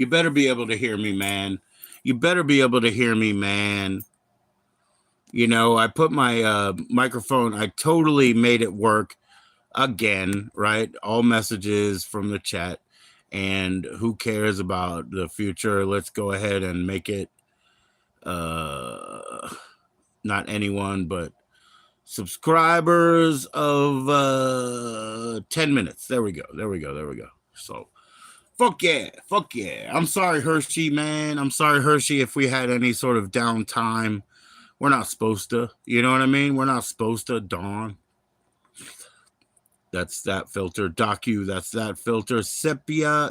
You better be able to hear me, man. You better be able to hear me, man. You know, I put my microphone, I totally made it work again, right? All messages from the chat. And who cares about the future? Let's go ahead and make it uh not anyone, but subscribers of 10 minutes. There we go. There we go. There we go. So fuck yeah. Fuck yeah. I'm sorry, Hershey, man. I'm sorry, Hershey, if we had any sort of downtime. We're not supposed to. You know what I mean? We're not supposed to, Dawn. That's that filter. Docu, that's that filter. Sepia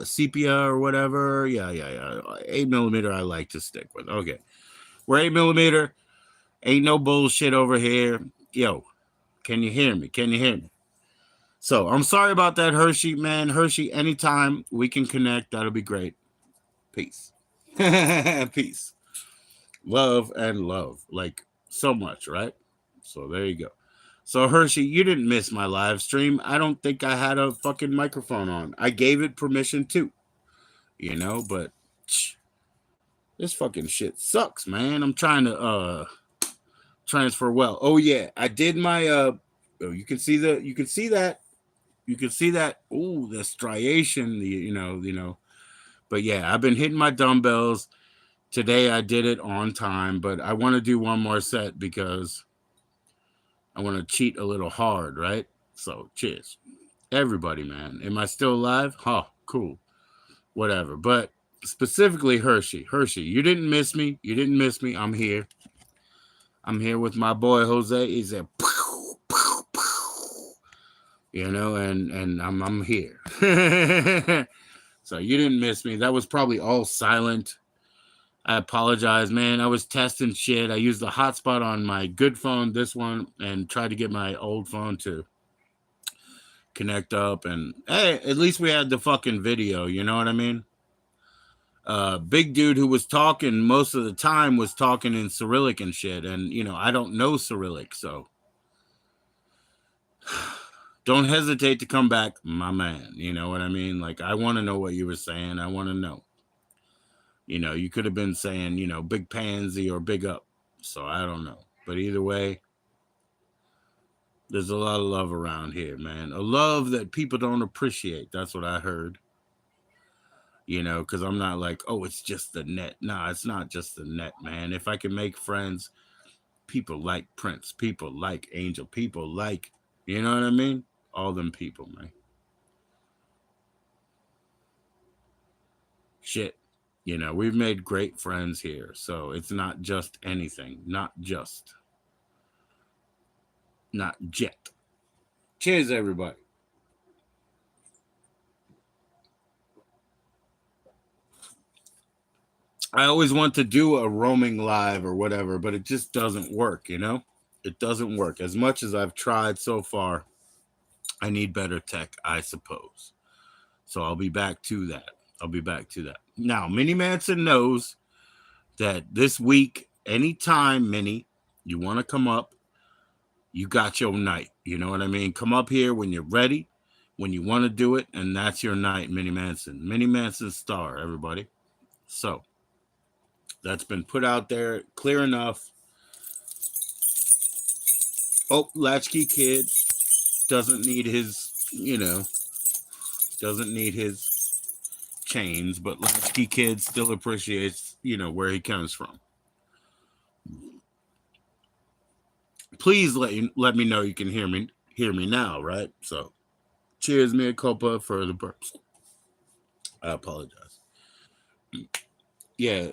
or whatever. Yeah. 8mm I like to stick with. Okay. We're 8mm. Ain't no bullshit over here. Yo, can you hear me? Can you hear me? So I'm sorry about that, Hershey, man. Hershey, anytime we can connect, that'll be great. Peace. Peace. Love and love. Like so much, right? So there you go. So Hershey, you didn't miss my live stream. I don't think I had a fucking microphone on. I gave it permission too. You know, but this fucking shit sucks, man. I'm trying to transfer well. Oh yeah, I did my oh, you can see that. You can see that. Ooh, the striation, the you know. But yeah, I've been hitting my dumbbells. Today I did it on time, but I want to do one more set because I want to cheat a little hard, right? So cheers. Everybody, man. Am I still alive? Huh, cool. Whatever. But specifically Hershey. Hershey, you didn't miss me. You didn't miss me. I'm here. I'm here with my boy Jose. He's a you know, and I'm here. So you didn't miss me. That was probably all silent. I apologize, man. I was testing shit. I used the hotspot on my good phone, this one, and tried to get my old phone to connect up. And hey, at least we had the fucking video. You know what I mean? Big dude who was talking most of the time was talking in Cyrillic and shit. And, you know, I don't know Cyrillic, so don't hesitate to come back, my man. You know what I mean? Like, I want to know what you were saying. I want to know. You know, you could have been saying, you know, big pansy or big up. So I don't know. But either way, there's a lot of love around here, man. A love that people don't appreciate. That's what I heard. You know, because I'm not like, oh, it's just the net. Nah, it's not just the net, man. If I can make friends, people like Prince, people like Angel, people like, you know what I mean? All them people, man. Shit. You know, we've made great friends here. So it's not just anything. Not just. Not jet. Cheers, everybody. I always want to do a roaming live or whatever, but it just doesn't work, you know? It doesn't work. As much as I've tried so far, I need better tech, I suppose. So I'll be back to that. Now, Minnie Manson knows that this week, anytime, Minnie, you want to come up, you got your night. You know what I mean? Come up here when you're ready, when you want to do it, and that's your night, Minnie Manson. Minnie Manson star, everybody. So that's been put out there clear enough. Oh, Latchkey Kid doesn't need his, you know, doesn't need his chains, but Latchkey Kid still appreciates, you know, where he comes from. Please let me know you can hear me now, right? So cheers, mea culpa for the burps. I apologize. Yeah,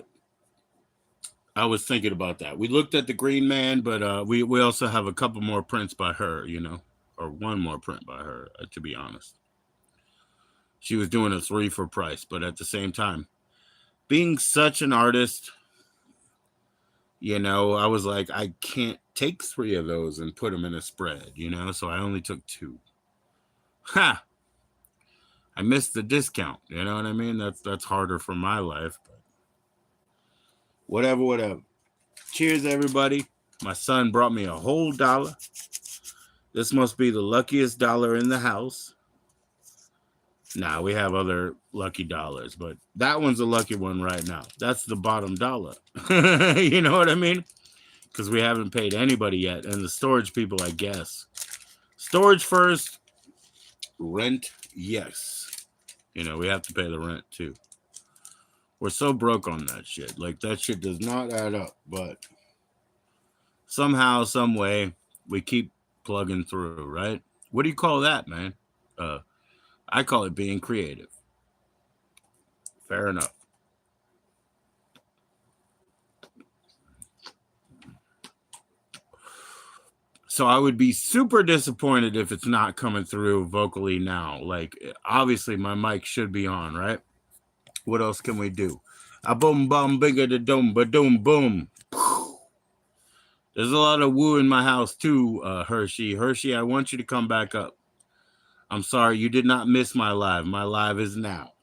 I was thinking about that. We looked at the Green Man, but we also have a couple more prints by her, you know, or one more print by her, to be honest. She was doing a 3 for price, but at the same time, being such an artist, you know, I was like, I can't take 3 of those and put them in a spread, you know, so I only took 2. Ha! I missed the discount, you know what I mean? That's harder for my life, but whatever. Cheers, everybody. My son brought me a whole $1. This must be the luckiest dollar in the house. Nah, we have other lucky dollars, but that one's a lucky one right now. That's the bottom dollar. You know what I mean? Because we haven't paid anybody yet. And the storage people, I guess. Storage first, rent, yes. You know, we have to pay the rent too. We're so broke on that shit. Like, that shit does not add up. But somehow, some way, we keep plugging through, right? What do you call that, man? Uh, I call it being creative. Fair enough. So I would be super disappointed if it's not coming through vocally now. Like, obviously my mic should be on, right? What else can we do? A boom bum bigger the dome ba doom boom. There's a lot of woo in my house too, Hershey. Hershey, I want you to come back up. I'm sorry, you did not miss my live. My live is now.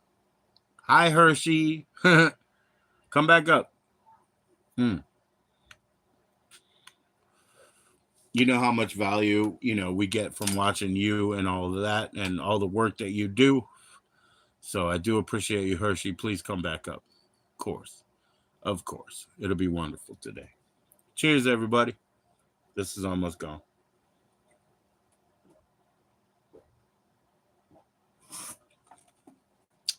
Hi, Hershey. Come back up. Hmm. You know how much value, we get from watching you and all of that and all the work that you do. So I do appreciate you, Hershey. Please come back up. Of course. Of course. It'll be wonderful today. Cheers, everybody. This is almost gone.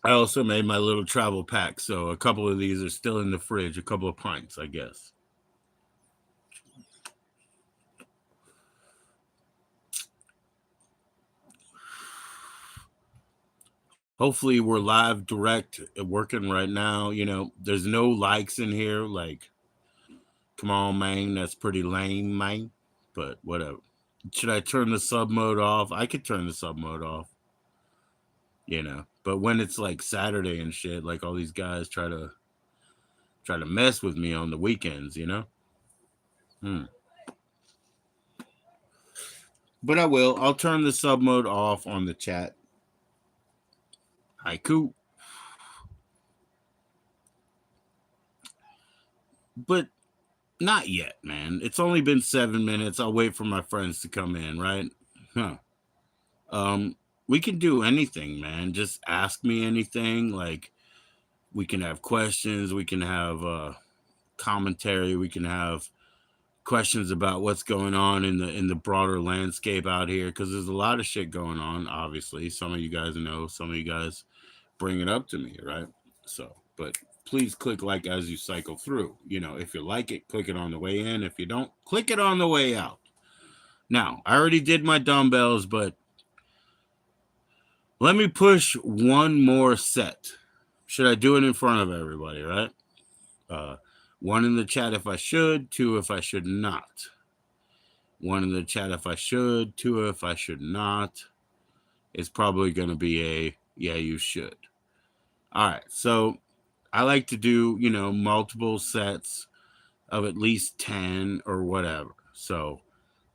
I also made my little travel pack, so a couple of these are still in the fridge, a couple of pints, I guess. Hopefully we're live direct working right now. There's no likes in here. Like, come on, man, that's pretty lame, man. But whatever. Should I turn the sub mode off? I could turn the sub mode off. But when it's like Saturday and shit, like all these guys try to mess with me on the weekends. Hmm. But I will. I'll turn the sub mode off on the chat. Haiku. But not yet, man. It's only been 7 minutes. I'll wait for my friends to come in, right? Huh. Um, we can do anything, man. Just ask me anything. Like, we can have questions. We can have commentary. We can have questions about what's going on in the broader landscape out here, because there's a lot of shit going on. Obviously, some of you guys know. Some of you guys bring it up to me, right? So, but please click like as you cycle through. If you like it, click it on the way in. If you don't, click it on the way out. Now, I already did my dumbbells, but let me push one more set. Should I do it in front of everybody, right? One in the chat if I should, two if I should not. One in the chat if I should, two if I should not. It's probably going to be a yeah, you should. All right, so I like to do, multiple sets of at least 10 or whatever. So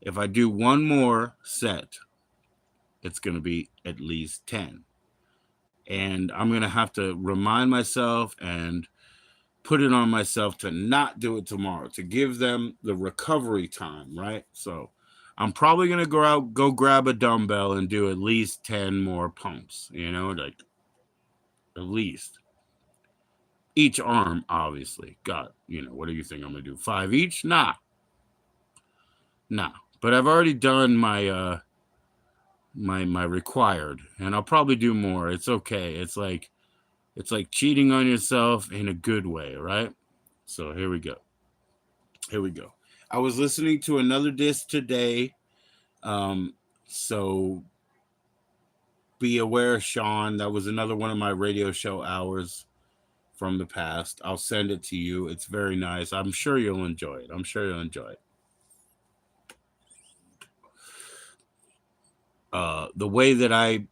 if I do one more set, it's going to be at least 10. And I'm going to have to remind myself and put it on myself to not do it tomorrow, to give them the recovery time, right? So I'm probably going to go grab a dumbbell and do at least 10 more pumps, like at least. Each arm, obviously. God, what do you think I'm going to do? 5 each? Nah. But I've already done my my required, and I'll probably do more. It's okay. It's like cheating on yourself in a good way, right? So here we go. I was listening to another disc today. So be aware, Sean. That was another one of my radio show hours from the past. I'll send it to you. It's very nice. I'm sure you'll enjoy it. The way that I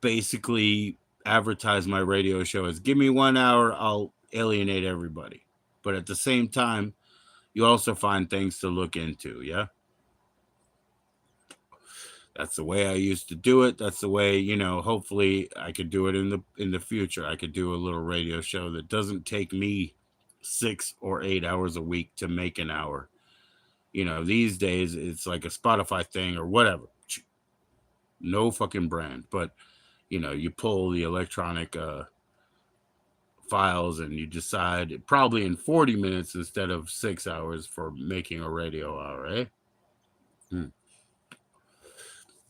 basically advertise my radio show is give me 1 hour, I'll alienate everybody. But at the same time, you also find things to look into, yeah? That's the way I used to do it. That's the way, hopefully I could do it in the future. I could do a little radio show that doesn't take me 6 or 8 hours a week to make an hour. These days it's like a Spotify thing or whatever. No fucking brand. But you pull the electronic files and you decide probably in 40 minutes instead of 6 hours for making a radio hour, eh?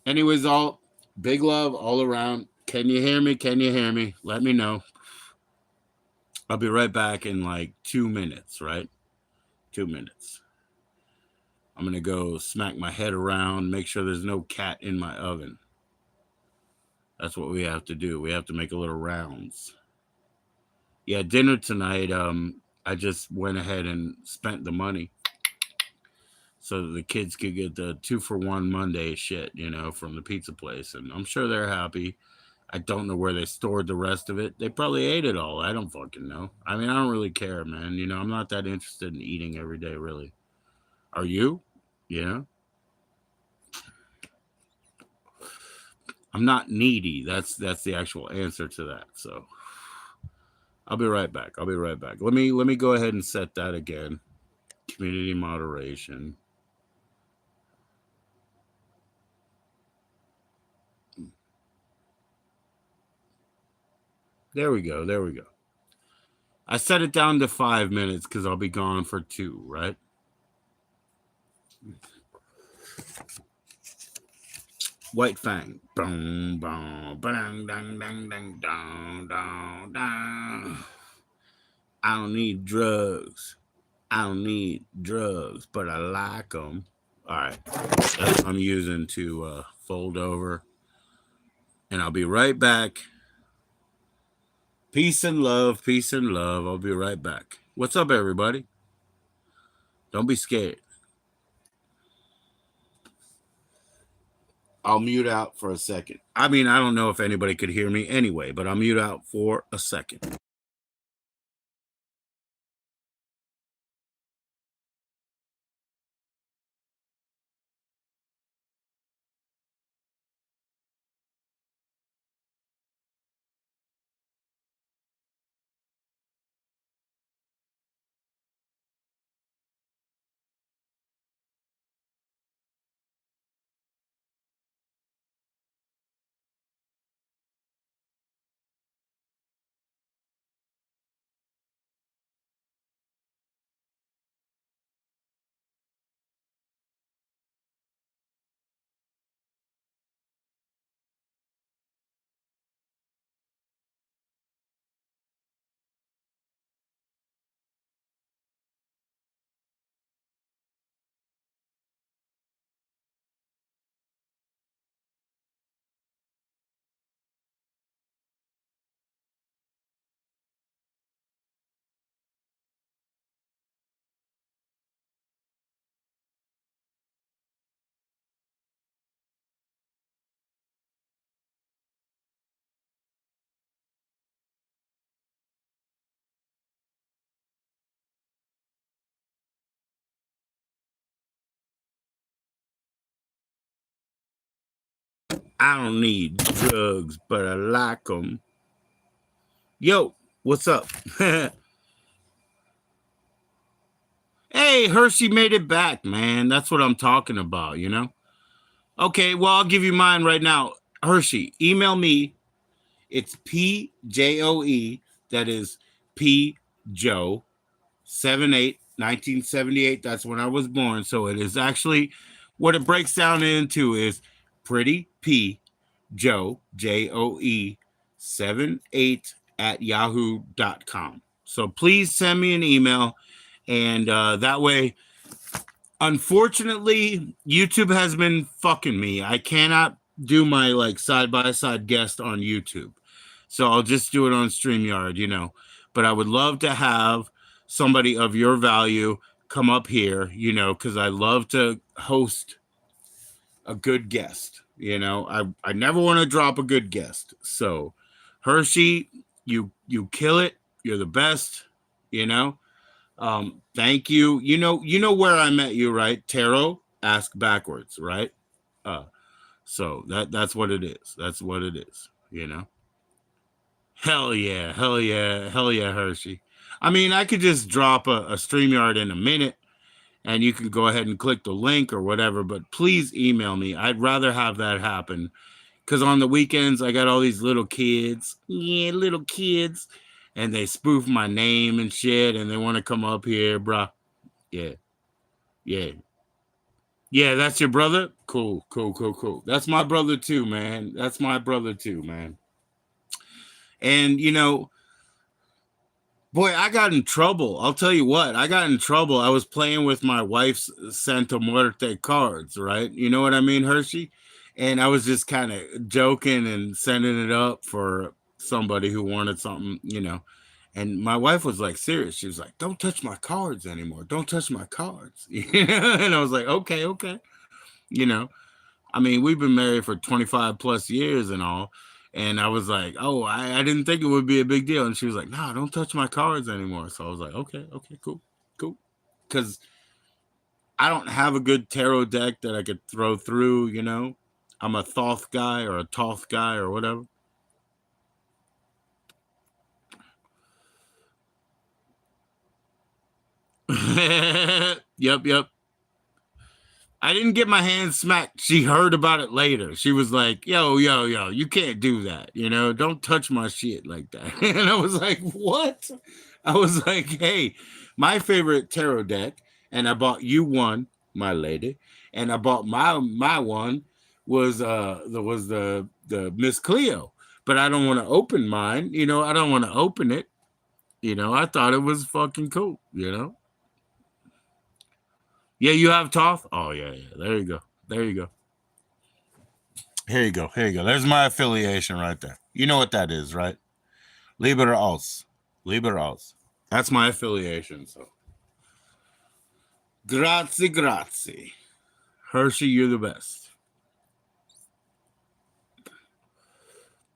Anyways, all big love all around. Can you hear me? Can you hear me? Let me know. I'll be right back in like 2 minutes, right? 2 minutes. I'm going to go smack my head around, make sure there's no cat in my oven. That's what we have to do. We have to make a little rounds. Yeah, dinner tonight. I just went ahead and spent the money so that the kids could get the 2-for-1 Monday shit, from the pizza place. And I'm sure they're happy. I don't know where they stored the rest of it. They probably ate it all. I don't fucking know. I mean, I don't really care, man. I'm not that interested in eating every day, really. Are you? I'm not needy. That's the actual answer to that. So I'll be right back. Let me go ahead and set that again. Community moderation. There we go. I set it down to 5 minutes because I'll be gone for 2, right? White Fang. Boom, boom, bang, dang, dang, dang, dong, dong, dong. I don't need drugs. But I like them. All right. That's what I'm using to fold over. And I'll be right back. Peace and love. I'll be right back. What's up, everybody? Don't be scared. I'll mute out for a second. I mean, I don't know if anybody could hear me anyway, but I'll mute out for a second. I don't need drugs, but I like them. Yo, what's up? Hey, Hershey made it back, man. That's what I'm talking about, Okay, well, I'll give you mine right now. Hershey, email me. It's PJOE. That is P Joe 78 1978. That's when I was born. So it is actually what it breaks down into is Pretty P Joe JoE 78 at yahoo.com. So please send me an email, and that way, unfortunately, YouTube has been fucking me. I cannot do my like side-by-side guest on YouTube. So I'll just do it on StreamYard, But I would love to have somebody of your value come up here, because I love to host a good guest. I never want to drop a good guest. So Hershey, you kill it. You're the best, Thank you. You know where I met you, right? Tarot, ask backwards, right? So that's what it is. That's what it is, Hell yeah, Hershey. I mean, I could just drop a StreamYard in a minute and you can go ahead and click the link or whatever, but please email me. I'd rather have that happen Because on the weekends, I got all these little kids. Yeah, little kids. And they spoof my name and shit. And they want to come up here, bruh. Yeah. Yeah. Yeah, that's your brother? Cool, cool, cool, cool. That's my brother too, man. That's my brother too, man. And, boy, I got in trouble. I'll tell you what, I got in trouble. I was playing with my wife's Santa Muerte cards, right? You know what I mean, Hershey? And I was just kind of joking and sending it up for somebody who wanted something. And my wife was like serious. She was like, "Don't touch my cards anymore. Don't touch my cards." And I was like, "Okay, okay." You know, I mean, we've been married for 25 plus years and all. And I was like, "Oh, I didn't think it would be a big deal." And she was like, "No, don't touch my cards anymore." So I was like, "Okay, okay, cool, cool." Because I don't have a good tarot deck that I could throw through. I'm a Thoth guy or a Toth guy or whatever. Yep, yep. I didn't get my hand smacked. She heard about it later. She was like, "Yo, yo, yo, you can't do that. Don't touch my shit like that." And I was like, "What?" I was like, "Hey, my favorite tarot deck, and I bought you one, my lady, and I bought my one was the Miss Cleo, but I don't want to open mine. I don't want to open it. I thought it was fucking cool. Yeah, you have Toth? Oh, yeah, yeah. There you go. There you go. Here you go. Here you go. There's my affiliation right there. You know what that is, right? Liberals. Liberals. That's my affiliation. So, grazie, grazie. Hershey, you're the best.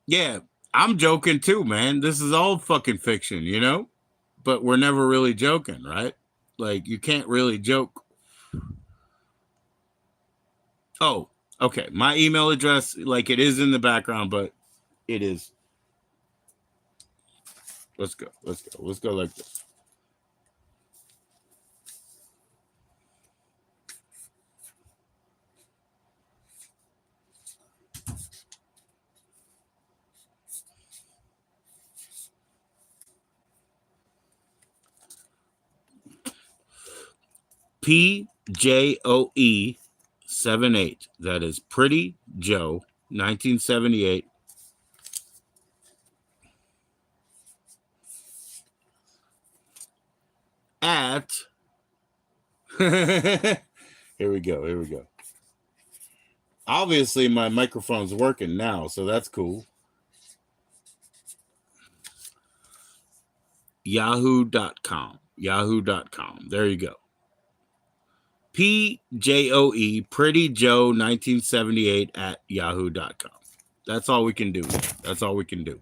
Yeah, I'm joking too, man. This is all fucking fiction. But we're never really joking, right? Like, you can't really joke. Oh, okay. My email address, like, it is in the background, but it is. Let's go. Let's go. Let's go like this. PJOE 78. That is Pretty Joe 1978 at here we go. Here we go. Obviously my microphone's working now, so that's cool. Yahoo.com. Yahoo.com. There you go. PJOE Pretty Joe 1978 at yahoo.com. That's all we can do. That's all we can do.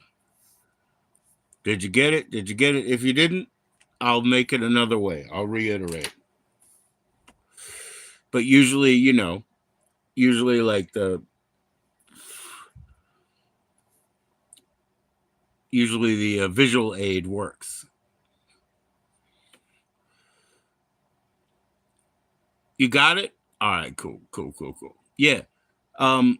Did you get it? Did you get it? If you didn't, I'll make it another way. I'll reiterate. But usually, usually like the visual aid works. You got it? All right, cool, cool, cool, cool. Yeah. I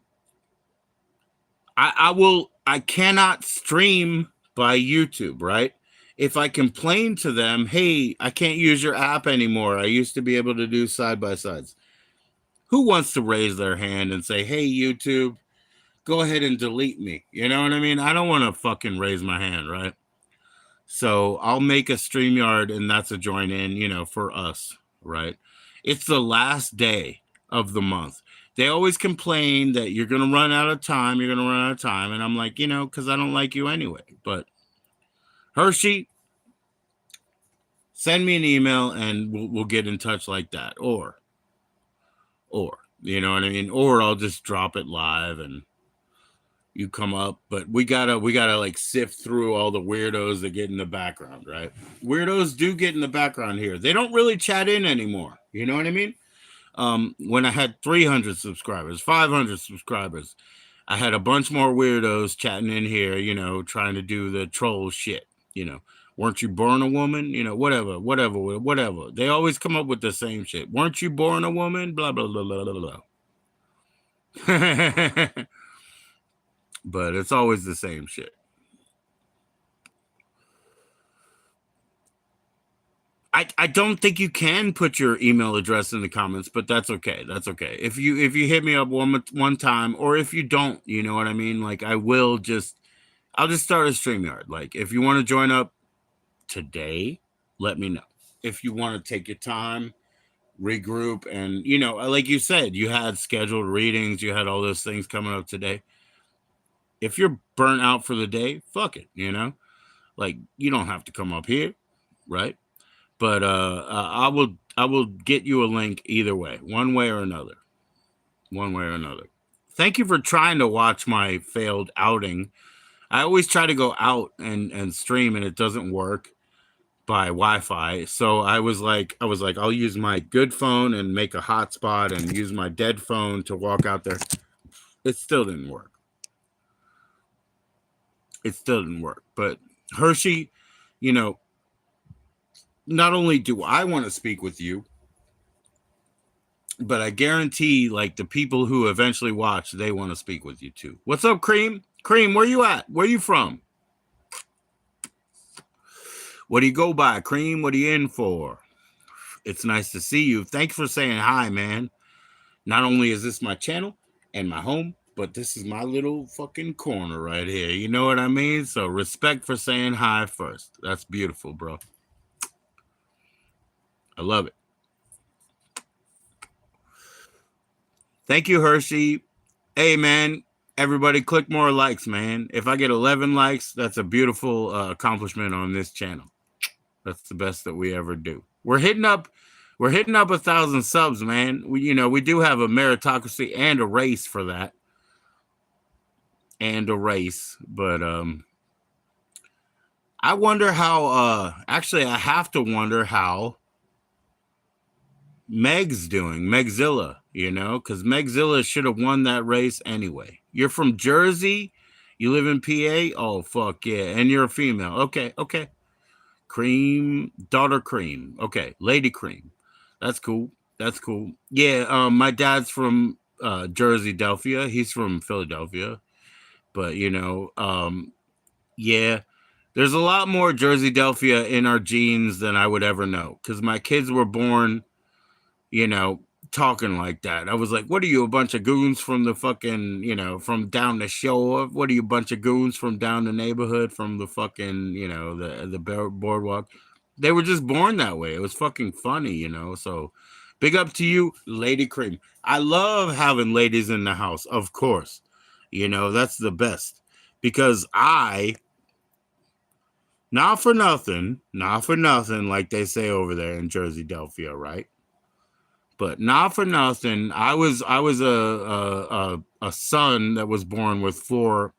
cannot stream by YouTube, right? If I complain to them, "Hey, I can't use your app anymore. I used to be able to do side by sides." Who wants to raise their hand and say, "Hey, YouTube, go ahead and delete me"? You know what I mean? I don't want to fucking raise my hand, right? So I'll make a StreamYard and that's a join in, for us, right? It's the last day of the month. They always complain that you're going to run out of time. You're going to run out of time. And I'm like, because I don't like you anyway. But Hershey, send me an email and we'll get in touch like that. Or, you know what I mean? Or I'll just drop it live and you come up, but we gotta like sift through all the weirdos that get in the background, right? Weirdos do get in the background here. They don't really chat in anymore. You know what I mean? When I had 300 subscribers, 500 subscribers, I had a bunch more weirdos chatting in here, trying to do the troll shit. Weren't you born a woman? Whatever. They always come up with the same shit. Weren't you born a woman? Blah, blah, blah, blah, blah, blah. but it's always the same shit. I don't think you can put your email address in the comments, but that's okay. That's okay. If you hit me up one time, or if you don't, you know what I mean. Like I'll just start a StreamYard. Like if you want to join up today, let me know. If you want to take your time, regroup, and like you said, you had scheduled readings, you had all those things coming up today. If you're burnt out for the day, fuck it. Like you don't have to come up here, right? But I will get you a link either way, one way or another. One way or another. Thank you for trying to watch my failed outing. I always try to go out and stream, and it doesn't work by Wi-Fi. So I was like, I'll use my good phone and make a hotspot and use my dead phone to walk out there. It still didn't work. It still didn't work. But Hershey, you know, not only do I want to speak with you, but I guarantee, like, the people who eventually watch, they want to speak with you too. What's up, Cream? Cream, where you at? Where you from? What do you go by, Cream? What are you in for? It's nice to see you. Thanks for saying hi, man. Not only is this my channel and my home, but this is my little fucking corner right here. You know what I mean? So respect for saying hi first. That's beautiful, bro. I love it. Thank you, Hershey. Hey, man, everybody click more likes, man. If I get 11 likes, that's a beautiful accomplishment on this channel. That's the best that we ever do. We're hitting up 1,000 subs, man. We do have a meritocracy and a race for that. But I wonder how actually I have to wonder how Meg's doing, Megzilla, because Megzilla should have won that race anyway. You're from Jersey, you live in PA. Oh fuck yeah, and you're a female. Okay. Cream, daughter Cream. Okay, Lady Cream. That's cool. Yeah, my dad's from Jersey, Delphia. He's from Philadelphia, but yeah, there's a lot more Jersey Delphia in our genes than I would ever know, because my kids were born talking like that. I was like, what are you, a bunch of goons from the fucking, from down the shore? What are you, a bunch of goons from down the neighborhood, from the fucking, the boardwalk? They were just born that way. It was fucking funny, so big up to you, Lady Cream. I love having ladies in the house, of course. That's the best, because not for nothing, like they say over there in Jersey Delphia, right? But not for nothing, I was a son that was born with four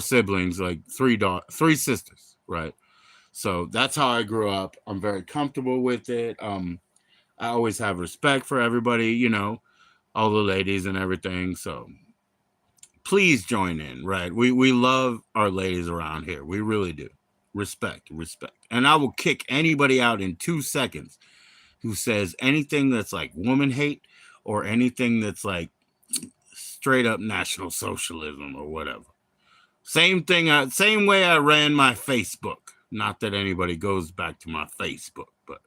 siblings, like three sisters, right? So that's how I grew up. I'm very comfortable with it. I always have respect for everybody, all the ladies and everything. So please join in, right? We love our ladies around here. We really do. Respect. And I will kick anybody out in 2 seconds who says anything that's like woman hate, or anything that's like straight up National Socialism or whatever. Same way I ran my Facebook. Not that anybody goes back to my Facebook, but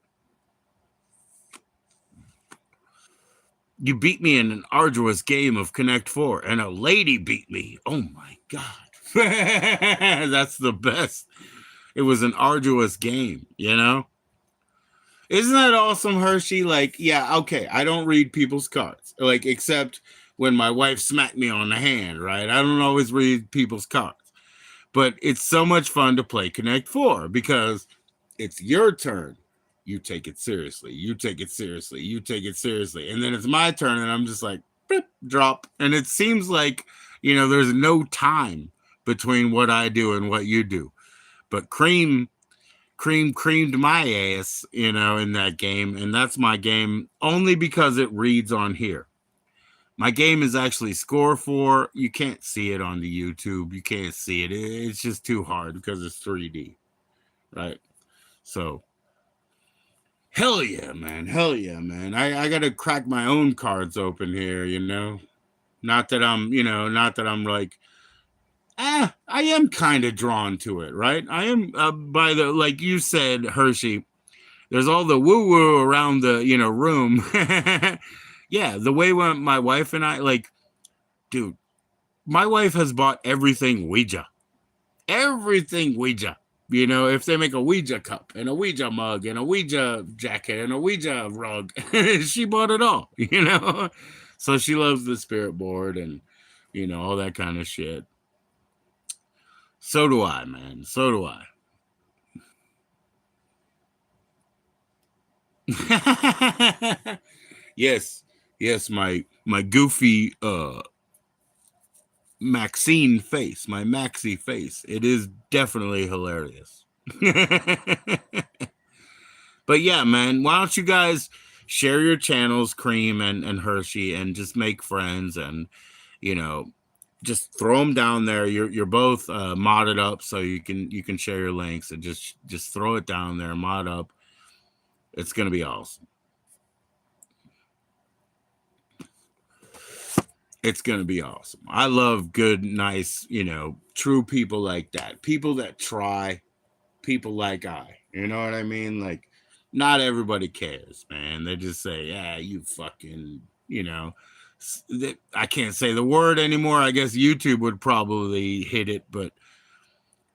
you beat me in an arduous game of Connect 4, and a lady beat me. Oh my God. That's the best. It was an arduous game, Isn't that awesome, Hershey? Like, yeah, okay, I don't read people's cards, like, except when my wife smacked me on the hand, right? I don't always read people's cards. But it's so much fun to play Connect 4, because it's your turn. You take it seriously. And then it's my turn, and I'm just like, beep, drop. And it seems like, there's no time between what I do and what you do. But creamed my ass, in that game. And that's my game only because it reads on here. My game is actually Score 4. You can't see it on the YouTube. You can't see it. It's just too hard because it's 3D, right? So, hell yeah, man. I got to crack my own cards open here, Not that I'm like I am kind of drawn to it, right? I am by the like you said, Hershey. There's all the woo woo around the room. Yeah, the way when my wife and I like, dude, my wife has bought everything Ouija. If they make a Ouija cup and a Ouija mug and a Ouija jacket and a Ouija rug, she bought it all. So she loves the spirit board and all that kind of shit. So do I, man. So do I. Yes, yes, my goofy Maxine face, my Maxie face. It is definitely hilarious. But yeah, man, why don't you guys share your channels, Cream and Hershey, and just make friends and you know just throw them down there. You're both modded up, so you can share your links and just throw it down there, mod up. It's gonna be awesome. It's gonna be awesome. I love good, nice, true people like that. People that try, people like I. You know what I mean? Like, not everybody cares, man. They just say, "Yeah, you fucking," I can't say the word anymore. I guess YouTube would probably hit it, but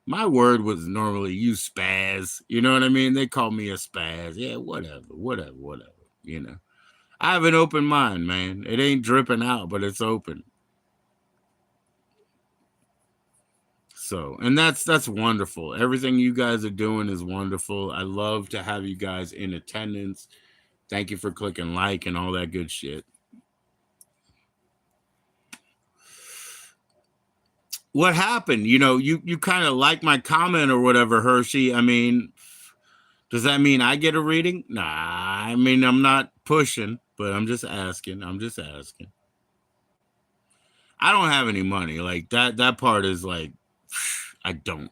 my word was normally "you spaz." You know what I mean? They call me a spaz. Yeah, whatever, whatever, whatever. You know, I have an open mind, man. It ain't dripping out, but it's open. So, and that's wonderful. Everything you guys are doing is wonderful. I love to have you guys in attendance. Thank you for clicking like and all that good shit. What happened? You kind of like my comment or whatever, Hershey. I mean, does that mean I get a reading? Nah, I mean, I'm not pushing, but I'm just asking. I'm just asking. I don't have any money. Like that part is like I don't.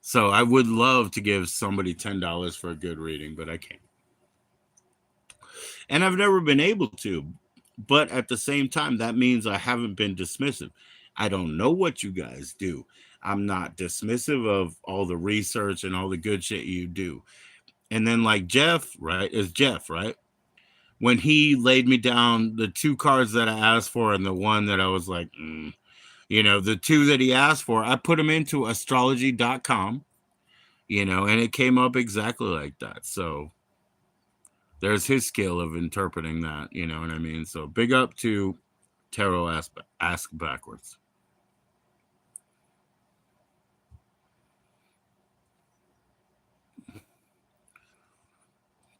So I would love to give somebody $10 for a good reading, but I can't. And I've never been able to. But at the same time, that means I haven't been dismissive. I don't know what you guys do. I'm not dismissive of all the research and all the good shit you do. And then, like Jeff, right? Is Jeff, right? When he laid me down the two cards that I asked for and the one that I was like, the two that he asked for, I put them into astrology.com, and it came up exactly like that. So there's his skill of interpreting that, you know what I mean? So big up to Tarot Ask Backwards.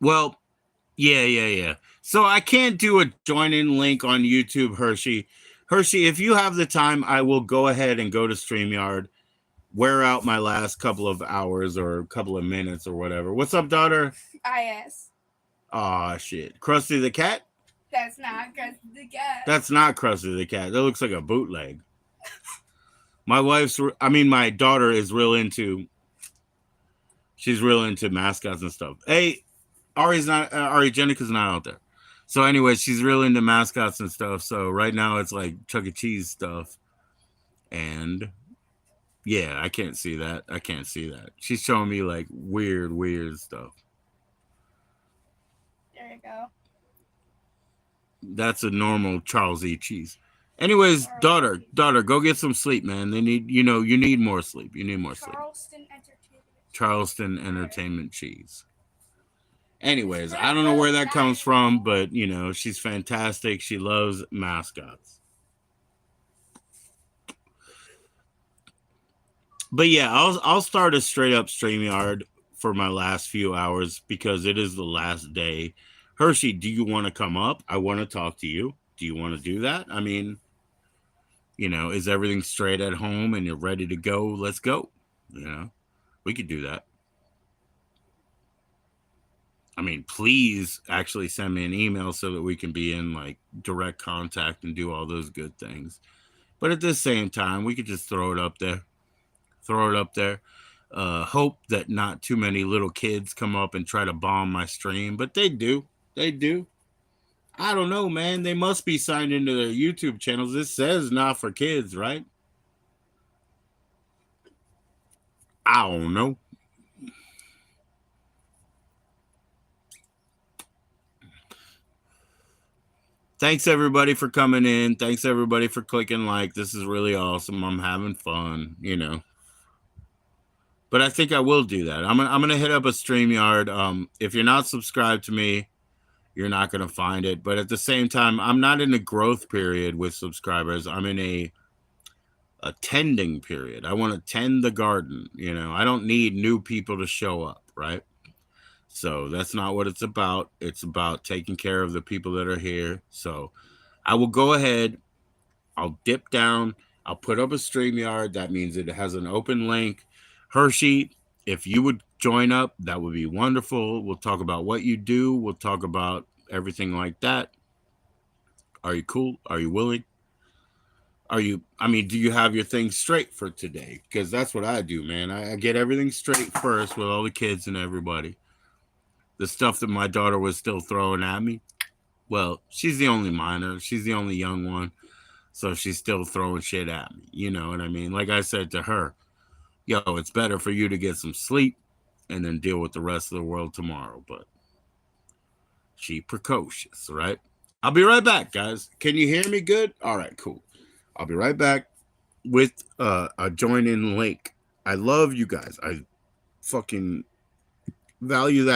Well, yeah. So I can't do a join in link on YouTube, Hershey. Hershey, if you have the time, I will go ahead and go to StreamYard, wear out my last couple of hours or a couple of minutes or whatever. What's up, daughter? IS. Aw, shit. Krusty the Cat? That's not Krusty the Cat. That's not Krusty the Cat. That looks like a bootleg. My daughter is real into, she's real into mascots and stuff. Hey, Ari Jenica's not out there. So anyway, she's real into mascots and stuff. So right now it's like Chuck E. Cheese stuff. And yeah, I can't see that. I can't see that. She's showing me like weird stuff. There you go. That's a normal Charles E. Cheese. Anyways, daughter, go get some sleep, man. You need more sleep. You need more sleep. Charleston Entertainment Cheese. Anyways, I don't know where that comes from, but she's fantastic. She loves mascots. But yeah, I'll start a straight up StreamYard for my last few hours because it is the last day. Hershey, do you want to come up? I want to talk to you. Do you want to do that? I mean, is everything straight at home and you're ready to go? Let's go. We could do that. I mean, please actually send me an email so that we can be in like direct contact and do all those good things. But at the same time, we could just throw it up there. Throw it up there. Hope that not too many little kids come up and try to bomb my stream, but they do. They do. I don't know, man. They must be signed into their YouTube channels. This says not for kids, right? I don't know. Thanks everybody for coming in. Thanks everybody for clicking like. This is really awesome. I'm having fun. But I think I will do that. I'm gonna hit up a StreamYard. If you're not subscribed to me, you're not gonna find it. But at the same time, I'm not in a growth period with subscribers. I'm in a tending period. I want to tend the garden. I don't need new people to show up, right? So that's not what it's about. It's about taking care of the people that are here. So I will go ahead. I'll dip down. I'll put up a StreamYard. That means it has an open link. Hershey, if you would join up, that would be wonderful. We'll talk about what you do. We'll talk about everything like that. Are you cool? Are you willing? Do you have your thing straight for today? Because that's what I do, man. I get everything straight first with all the kids and everybody. The stuff that my daughter was still throwing at me. Well, she's the only minor. She's the only young one. So she's still throwing shit at me. You know what I mean? Like I said to her, yo, it's better for you to get some sleep and then deal with the rest of the world tomorrow. But she precocious, right? I'll be right back, guys. Can you hear me good? All right, cool. I'll be right back with a join in link. I love you guys. I fucking value that